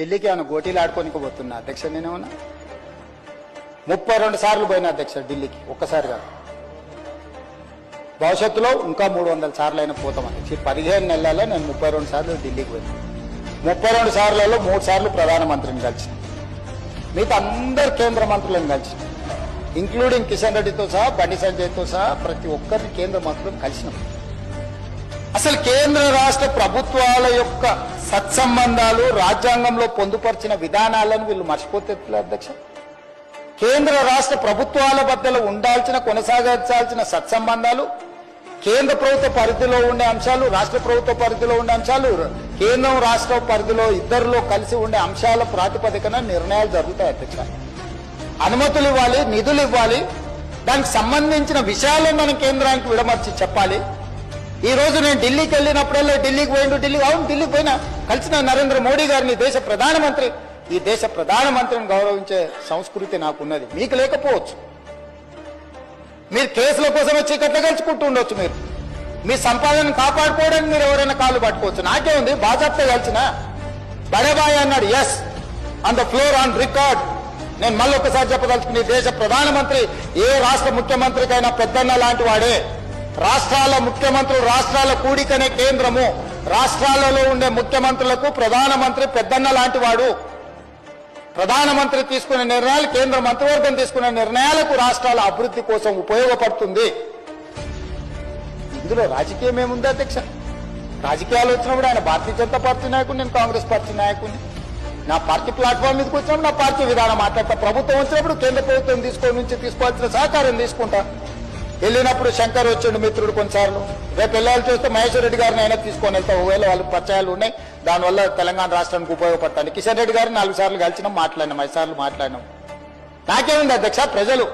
ఢిల్లీకి ఏమైనా గోటీలు ఆడుకోనికి పోతున్నా అధ్యక్ష? నేనేమన్నా 32 సార్లు పోయినా అధ్యక్ష ఢిల్లీకి, ఒక్కసారి కాదు. భవిష్యత్తులో ఇంకా 300 సార్లు అయినా పోతాం అధ్యక్ష. 15 నెలల్లో నేను 32 సార్లు ఢిల్లీకి పోయినా. 32 సార్లలో 3 సార్లు ప్రధానమంత్రిని కలిసిన, మిగతా అందరు కేంద్ర మంత్రులను కలిసిన, ఇంక్లూడింగ్ కిషన్ రెడ్డితో సహా, బండి సంజయ్తో సహా ప్రతి ఒక్కరిని కేంద్ర మంత్రులను కలిసినాం. అసలు కేంద్ర రాష్ట్ర ప్రభుత్వాల యొక్క సత్సంబంధాలు రాజ్యాంగంలో పొందుపరిచిన విధానాలను వీళ్ళు మర్చిపోతే అధ్యక్ష. కేంద్ర రాష్ట్ర ప్రభుత్వాల మధ్యలో ఉండాల్సిన, కొనసాగించాల్సిన సత్సంబంధాలు, కేంద్ర ప్రభుత్వ పరిధిలో ఉండే అంశాలు, రాష్ట్ర ప్రభుత్వ పరిధిలో ఉండే అంశాలు, కేంద్రం రాష్ట్ర పరిధిలో ఇద్దరిలో కలిసి ఉండే అంశాల ప్రాతిపదికన నిర్ణయాలు జరుగుతాయి అధ్యక్ష. అనుమతులు ఇవ్వాలి, నిధులు ఇవ్వాలి, దానికి సంబంధించిన విషయాలను మనం కేంద్రానికి విడమర్చి చెప్పాలి. ఈ రోజు నేను ఢిల్లీకి వెళ్ళినప్పుడల్లా ఢిల్లీకి ఢిల్లీకి పోయినా కలిసిన నరేంద్ర మోడీ గారిని, దేశ ప్రధానమంత్రి. ఈ దేశ ప్రధానమంత్రిని గౌరవించే సంస్కృతి నాకున్నది, మీకు లేకపోవచ్చు. మీరు కేసుల కోసమే చీకట్లు గెలుచుకుంటూ ఉండొచ్చు. మీరు మీ సంపాదనను కాపాడుకోవడానికి మీరు ఎవరైనా కాళ్ళు పట్టుకోవచ్చు. నాకే ఉంది, బాజాప్తా కలిసిన బడేబాయ్ అన్నాడు, yes on the floor on record. నేను మళ్ళీ ఒకసారి చెప్పదలుచుకుని, దేశ ప్రధానమంత్రి ఏ రాష్ట్ర ముఖ్యమంత్రికైనా పెద్దన్న లాంటి వాడే. రాష్ట్రాల ముఖ్యమంత్రులు, రాష్ట్రాల కూడికనే కేంద్రము. రాష్ట్రాలలో ఉండే ముఖ్యమంత్రులకు ప్రధానమంత్రి పెద్దన్న లాంటి వాడు. ప్రధానమంత్రి తీసుకునే నిర్ణయాలు, కేంద్ర మంత్రివర్గం తీసుకునే నిర్ణయాలకు రాష్ట్రాల అభివృద్ధి కోసం ఉపయోగపడుతుంది. ఇందులో రాజకీయం ఏముంది అధ్యక్ష? రాజకీయాలు వచ్చినప్పుడు ఆయన భారతీయ జనతా పార్టీ నాయకుడు, నేను కాంగ్రెస్ పార్టీ నాయకుడిని. నా పార్టీ ప్లాట్ఫామ్ మీదకి వచ్చినప్పుడు నా పార్టీ విధానం మాట్లాడతా. ప్రభుత్వం వచ్చినప్పుడు కేంద్ర ప్రభుత్వం తీసుకోవాల్సిన సహకారం తీసుకుంటా. వెళ్ళినప్పుడు శంకర్ వచ్చిండు మిత్రుడు కొన్నిసార్లు. రేపు వెళ్ళాలి చూస్తే మహేశ్వర్ రెడ్డి గారిని అయినా తీసుకొని వెళ్తా. ఒకవేళ వాళ్ళకి పరిచయాలు ఉన్నాయి, దానివల్ల తెలంగాణ రాష్ట్రానికి ఉపయోగపడతాను. కిషన్ రెడ్డి గారిని 4 సార్లు కలిసినాం, మాట్లాడినాం, 5 సార్లు మాట్లాడినాం. నాకేముంది అధ్యక్ష? ప్రజలు